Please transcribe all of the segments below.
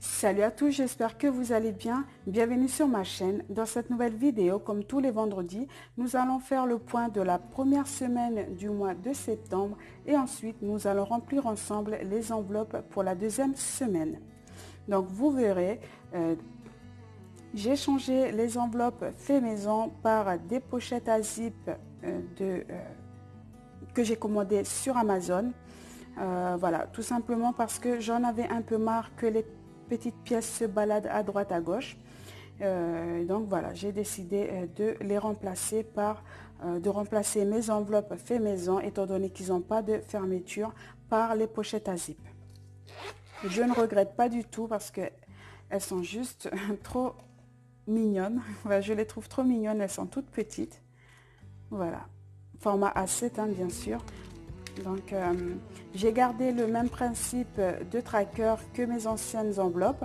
Salut à tous, j'espère que vous allez bien. Bienvenue sur ma chaîne. Dans cette nouvelle vidéo, comme tous les vendredis, nous allons faire le point de la première semaine du mois de septembre et ensuite nous allons remplir ensemble les enveloppes pour la deuxième semaine. Donc vous verrez, j'ai changé les enveloppes fait maison par des pochettes à zip que j'ai commandées sur Amazon. Voilà, tout simplement parce que j'en avais un peu marre que les petites pièces se baladent à droite à gauche. Donc voilà, j'ai décidé de les remplacer de remplacer mes enveloppes fait maison, étant donné qu'ils n'ont pas de fermeture, par les pochettes à zip. Je ne regrette pas du tout parce que elles sont juste trop mignonnes. Voilà, je les trouve trop mignonnes, elles sont toutes petites. Voilà, format A7 hein, bien sûr. Donc j'ai gardé le même principe de tracker que mes anciennes enveloppes.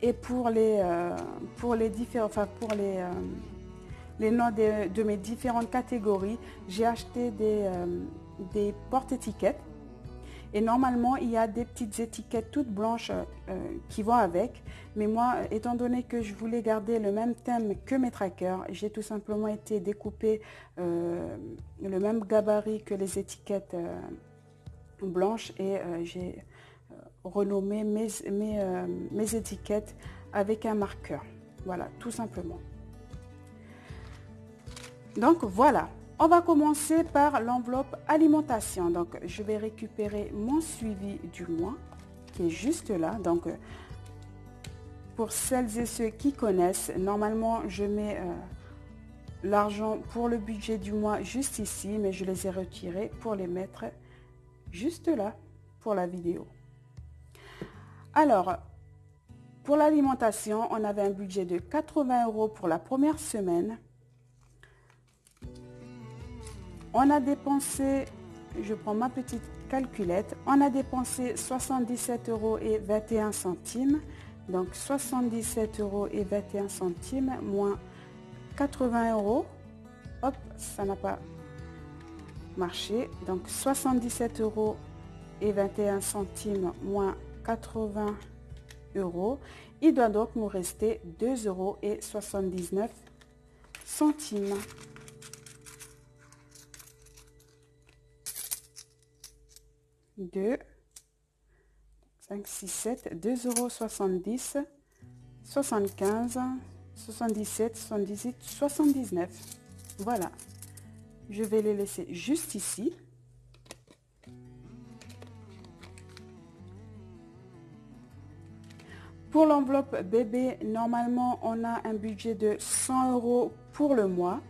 Et pour les noms de mes différentes catégories, j'ai acheté des porte-étiquettes. Et normalement, il y a des petites étiquettes toutes blanches qui vont avec. Mais moi, étant donné que je voulais garder le même thème que mes trackers, j'ai tout simplement été découper le même gabarit que les étiquettes blanches et j'ai renommé mes étiquettes avec un marqueur. Voilà, tout simplement. Donc voilà. On va commencer par l'enveloppe alimentation. Donc, je vais récupérer mon suivi du mois qui est juste là. Donc, pour celles et ceux qui connaissent, normalement, je mets l'argent pour le budget du mois juste ici, mais je les ai retirés pour les mettre juste là pour la vidéo. Alors, pour l'alimentation, on avait un budget de 80 € pour la première semaine. On a dépensé, je prends ma petite calculette, on a dépensé 77,21 €. Donc 77,21 € moins 80 €. Hop, ça n'a pas marché. Donc 77,21 € moins 80 €. Il doit donc nous rester 2,79 €. 2, 5, 6, 7, 2,70 €, 75, 77, 78, 79. Voilà. Je vais les laisser juste ici. Pour l'enveloppe bébé, normalement, on a un budget de 100 € pour le mois.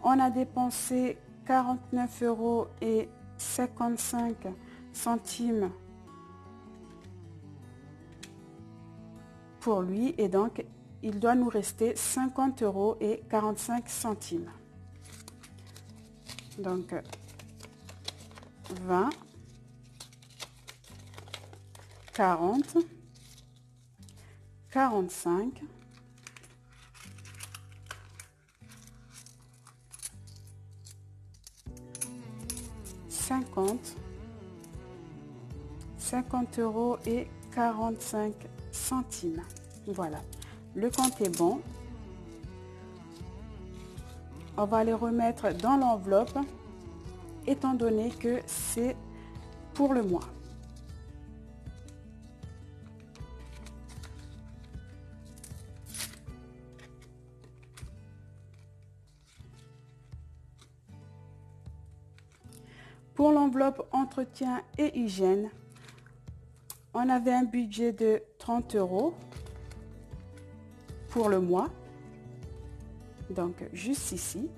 On a dépensé 49,55 € pour lui et donc il doit nous rester 50,45 €. Donc 20, 40, 45, 50, 50,45 €. Voilà, le compte est bon. On va les remettre dans l'enveloppe étant donné que c'est pour le mois. Pour l'enveloppe entretien et hygiène, on avait un budget de 30 € pour le mois. Donc, juste ici.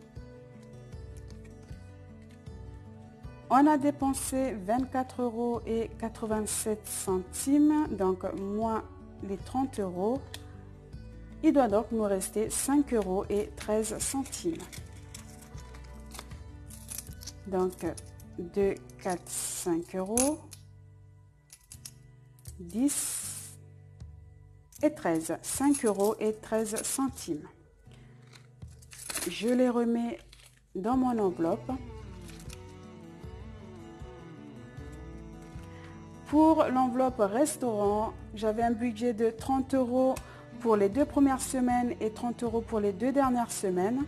On a dépensé 24,87 €, donc moins les 30 €. Il doit donc nous rester 5,13 €. Donc, 2, 4, 5 €, 10 et 13, 5,13 €. Je les remets dans mon enveloppe. Pour l'enveloppe restaurant, j'avais un budget de 30 € pour les 2 premières semaines et 30 € pour les 2 dernières semaines.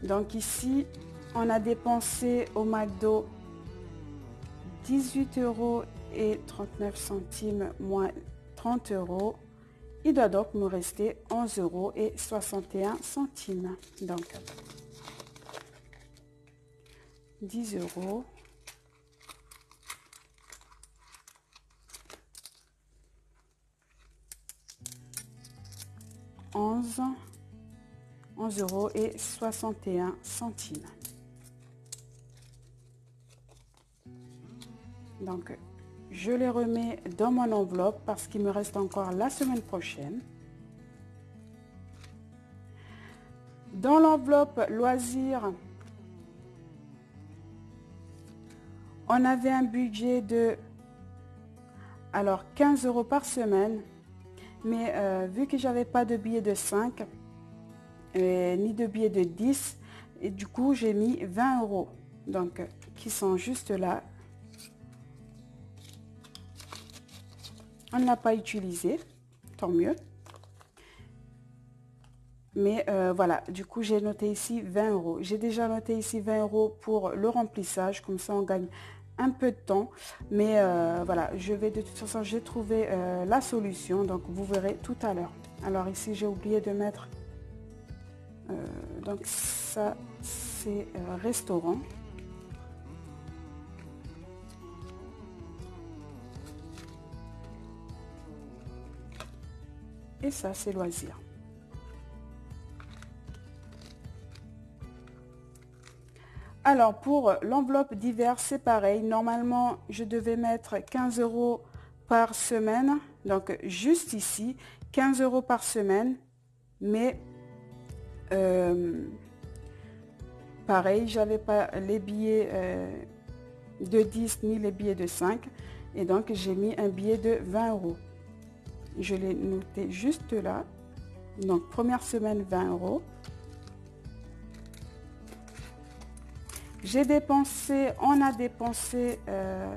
Donc ici, on a dépensé au McDo 18,39 € moins 30 €. Il doit donc me rester 11,61 €. Donc 10 €. 11,61 €. Donc, je les remets dans mon enveloppe parce qu'il me reste encore la semaine prochaine. Dans l'enveloppe loisirs, on avait un budget de 15 € par semaine. Mais vu que j'avais pas de billets de 5 ni de billets de 10, et du coup j'ai mis 20 € donc qui sont juste là. On ne l'a pas utilisé, tant mieux. Mais voilà, du coup j'ai noté ici 20 €. J'ai déjà noté ici 20 € pour le remplissage, comme ça on gagne un peu de temps. Mais voilà, je vais de toute façon, j'ai trouvé la solution, donc vous verrez tout à l'heure. Alors ici j'ai oublié de mettre, donc ça c'est restaurant. Et ça c'est loisir. Alors pour l'enveloppe divers, c'est pareil. Normalement, je devais mettre 15 € par semaine. Donc juste ici, 15 € par semaine. Mais pareil, j'avais pas les billets de 10 ni les billets de 5. Et donc j'ai mis un billet de 20 €. Je l'ai noté juste là. Donc première semaine, 20 €. J'ai dépensé, on a dépensé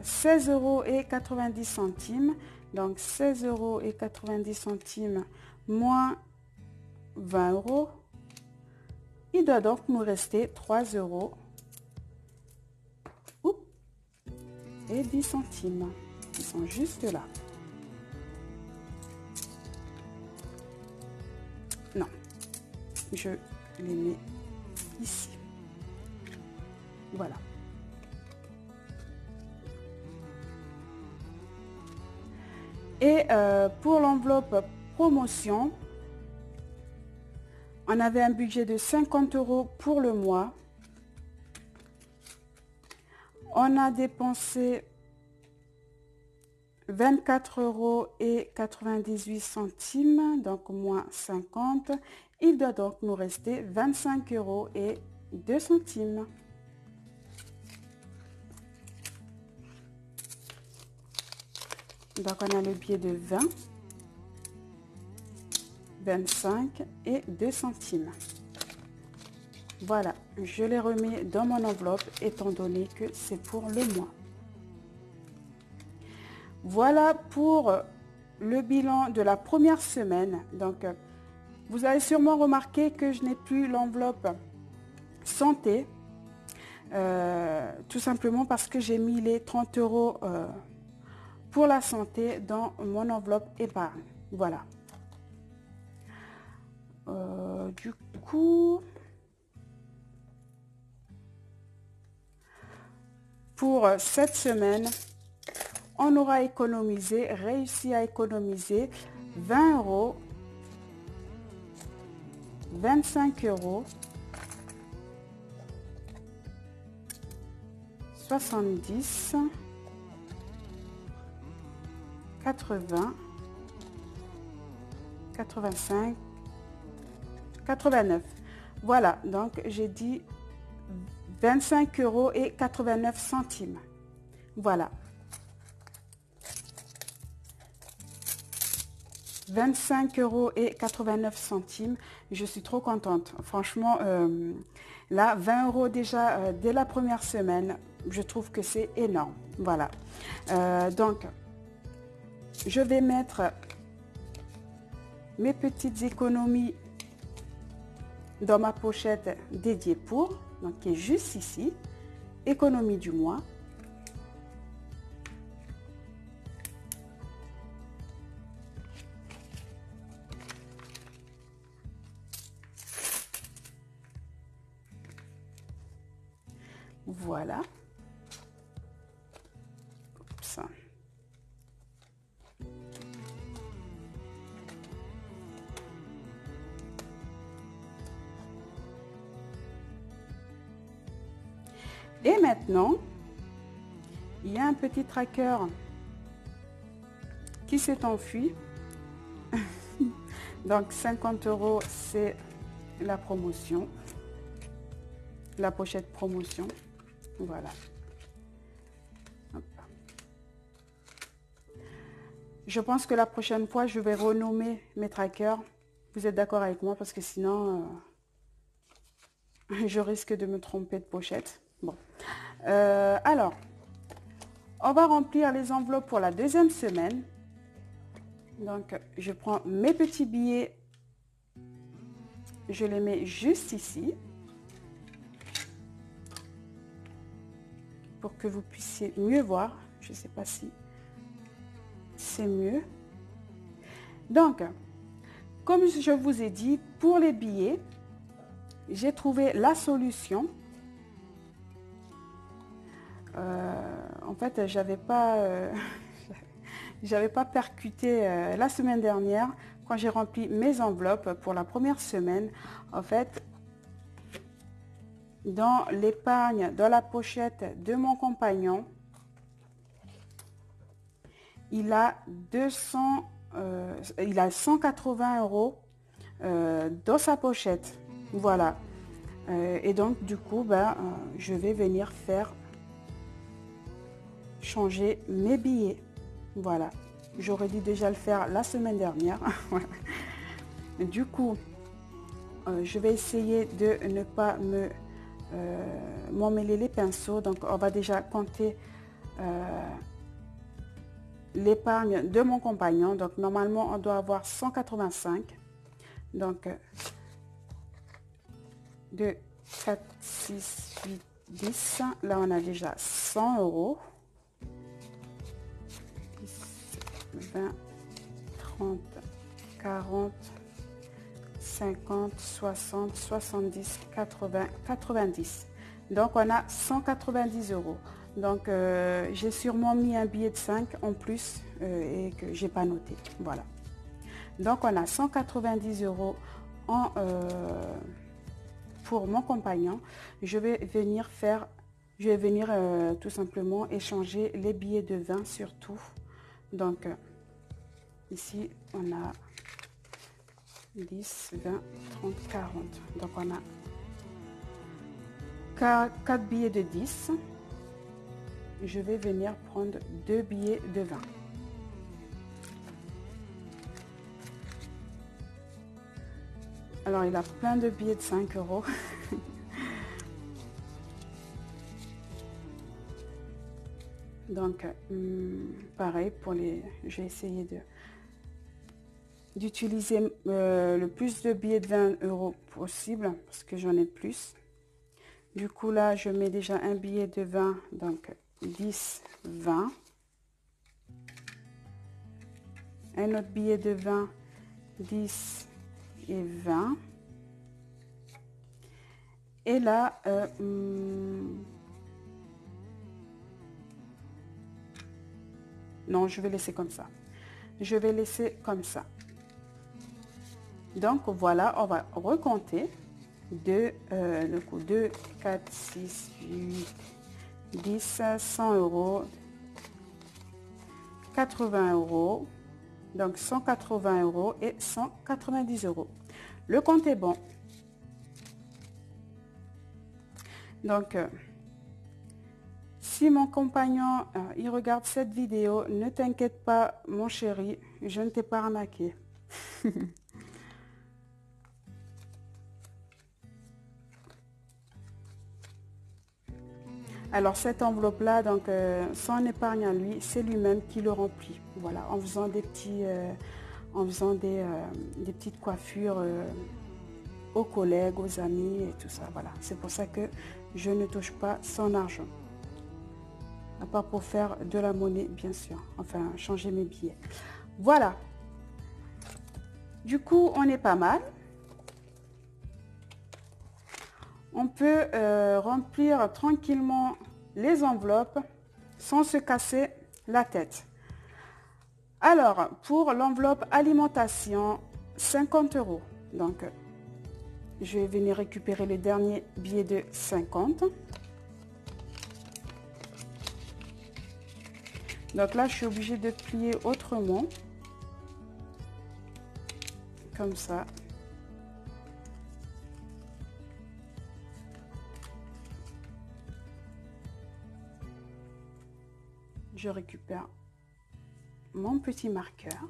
16,90 €. Donc 16,90 € moins 20 €. Il doit donc nous rester 3 € et 10 centimes. Ils sont juste là. Non, je les mets ici. Voilà. Et pour l'enveloppe promotion, on avait un budget de 50 € pour le mois. On a dépensé 24,98 €, donc moins 50. Il doit donc nous rester 25,02 €. Donc on a le billet de 20, 25 et 2 centimes. Voilà, je les remets dans mon enveloppe étant donné que c'est pour le mois. Voilà pour le bilan de la première semaine. Donc vous avez sûrement remarqué que je n'ai plus l'enveloppe santé. Tout simplement parce que j'ai mis les 30 € pour la santé dans mon enveloppe épargne. Voilà. Du coup, pour cette semaine, on aura réussi à économiser 20 €, 25 €, 70, 80, 85, 89. Voilà, donc j'ai dit 25,89 €. Voilà. 25,89 €. Je suis trop contente. Franchement, Là, 20 € déjà dès la première semaine, je trouve que c'est énorme. Voilà. Donc, je vais mettre mes petites économies dans ma pochette dédiée pour, donc qui est juste ici, économie du mois. Voilà. Oups. Et maintenant, il y a un petit tracker qui s'est enfui. Donc 50 €, c'est la promotion, la pochette promotion. Voilà. Hop. Je pense que la prochaine fois, je vais renommer mes trackers. Vous êtes d'accord avec moi? Parce que sinon, je risque de me tromper de pochette. Bon. Alors, on va remplir les enveloppes pour la deuxième semaine. Donc, je prends mes petits billets. Je les mets juste ici. Pour que vous puissiez mieux voir. Je ne sais pas si c'est mieux. Donc, comme je vous ai dit, pour les billets, j'ai trouvé la solution. En fait, j'avais pas percuté la semaine dernière quand j'ai rempli mes enveloppes pour la première semaine. En fait, dans l'épargne, dans la pochette de mon compagnon, il a 180 € dans sa pochette. Voilà. Et donc, du coup, je vais venir faire changer mes billets. Voilà. J'aurais dû déjà le faire la semaine dernière. Du coup, je vais essayer de ne pas m'emmêler les pinceaux. Donc, on va déjà compter l'épargne de mon compagnon. Donc, normalement, on doit avoir 185. Donc, 2, 4, 6, 8, 10. Là, on a déjà 100 €. 20, 30, 40, 50, 60, 70, 80, 90. Donc, on a 190 €. Donc, j'ai sûrement mis un billet de 5 en plus et que j'ai pas noté. Voilà. Donc, on a 190 € pour mon compagnon. Je vais venir tout simplement échanger les billets de 20 surtout. Donc, ici, on a 10, 20, 30, 40. Donc, on a 4 billets de 10. Je vais venir prendre 2 billets de 20. Alors, il a plein de billets de 5 €. Donc, pareil, j'ai essayé d'utiliser le plus de billets de 20 € possible parce que j'en ai plus. Du coup, là, je mets déjà un billet de 20, donc 10, 20. Un autre billet de 20, 10 et 20. Et là, non, je vais laisser comme ça. Je vais laisser comme ça. Donc, voilà, on va recompter. 2, 4, 6, 8, 10, 100 €, 80 €, donc 180 € et 190 €. Le compte est bon. Donc, si mon compagnon, il regarde cette vidéo, ne t'inquiète pas, mon chéri, je ne t'ai pas arnaqué. Alors cette enveloppe-là, donc son épargne à lui, c'est lui-même qui le remplit. Voilà, en faisant des petits, des petites coiffures aux collègues, aux amis et tout ça. Voilà, c'est pour ça que je ne touche pas son argent. À part pour faire de la monnaie, bien sûr. Enfin, changer mes billets. Voilà. Du coup, on est pas mal. On peut remplir tranquillement les enveloppes sans se casser la tête. Alors, pour l'enveloppe alimentation, 50 €. Donc, je vais venir récupérer le dernier billet de 50. Donc là, je suis obligée de plier autrement. Comme ça. Je récupère mon petit marqueur.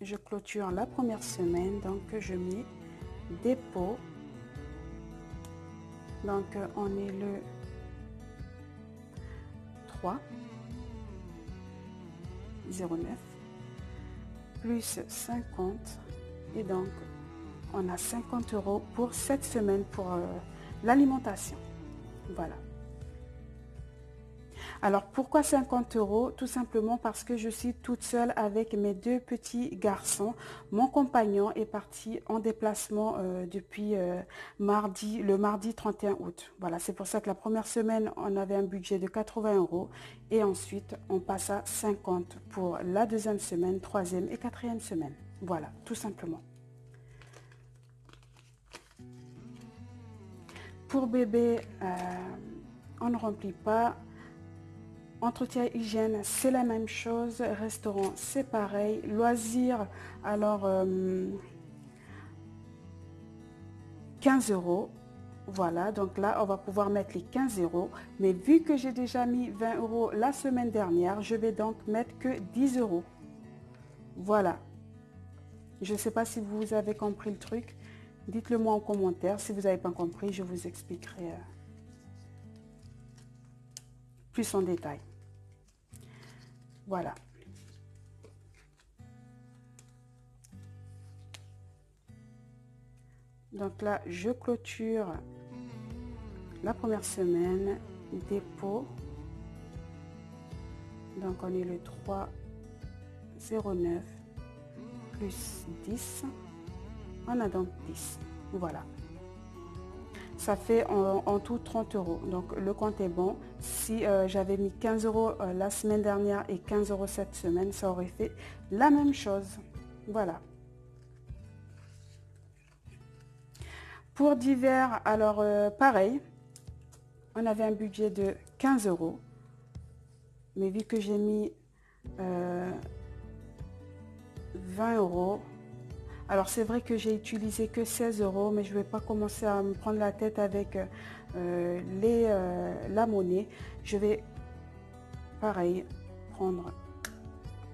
Je clôture la première semaine, donc je mets dépôt. Donc on est le 3/09 plus 50 et donc on a 50 € pour cette semaine pour l'alimentation. Voilà. Alors pourquoi 50 €? Tout simplement parce que je suis toute seule avec mes deux petits garçons. Mon compagnon est parti en déplacement depuis le mardi 31 août. Voilà, c'est pour ça que la première semaine, on avait un budget de 80 € et ensuite on passe à 50 pour la deuxième semaine, troisième et quatrième semaine. Voilà, tout simplement. Pour bébé, on ne remplit pas. Entretien hygiène, c'est la même chose. Restaurant, c'est pareil. Loisirs, alors 15 €. Voilà, donc là, on va pouvoir mettre les 15 €. Mais vu que j'ai déjà mis 20 € la semaine dernière, je vais donc mettre que 10 €. Voilà. Je ne sais pas si vous avez compris le truc. Dites-le moi en commentaire. Si vous n'avez pas compris, je vous expliquerai plus en détail. Voilà. Donc là, je clôture la première semaine, dépôt. Donc on est le 3/09 plus 10. On a donc 10. Voilà. Ça fait en tout 30 €. Donc le compte est bon. Si j'avais mis 15 € la semaine dernière et 15 € cette semaine, ça aurait fait la même chose. Voilà. Pour divers, alors pareil, on avait un budget de 15 €. Mais vu que j'ai mis 20 €, alors c'est vrai que j'ai utilisé que 16 €, mais je ne vais pas commencer à me prendre la tête avec la monnaie. Je vais, pareil, prendre,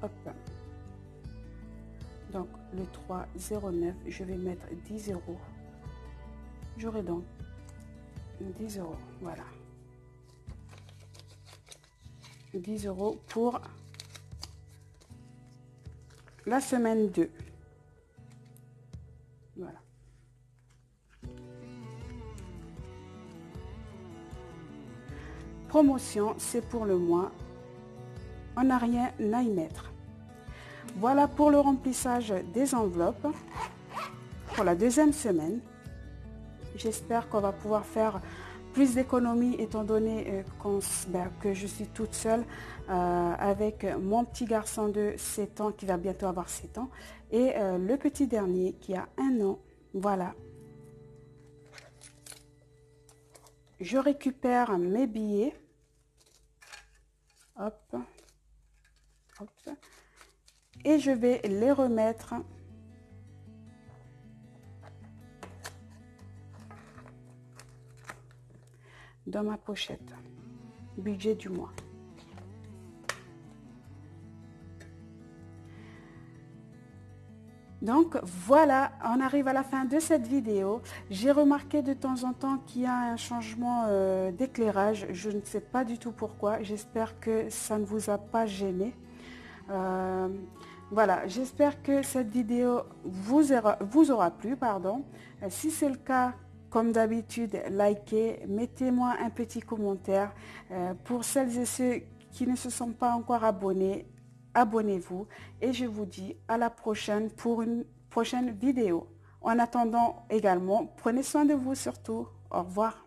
hop, donc le 3/09, je vais mettre 10 €. J'aurai donc 10 €, voilà. 10 € pour la semaine 2. Voilà. Promotion, c'est pour le mois. On n'a rien à y mettre. Voilà pour le remplissage des enveloppes pour la deuxième semaine. J'espère qu'on va pouvoir faire plus d'économies étant donné que je suis toute seule avec mon petit garçon de 7 ans qui va bientôt avoir 7 ans et le petit dernier qui a 1 an. Voilà. Je récupère mes billets. Hop. Hop. Et je vais les remettre dans ma pochette. Budget du mois. Donc voilà, on arrive à la fin de cette vidéo. J'ai remarqué de temps en temps qu'il y a un changement d'éclairage. Je ne sais pas du tout pourquoi. J'espère que ça ne vous a pas gêné. Euh, voilà, j'espère que cette vidéo vous aura plu, pardon. Si c'est le cas, comme d'habitude, likez, mettez-moi un petit commentaire. Pour celles et ceux qui ne se sont pas encore abonnés, abonnez-vous et je vous dis à la prochaine pour une prochaine vidéo. En attendant également, prenez soin de vous surtout. Au revoir.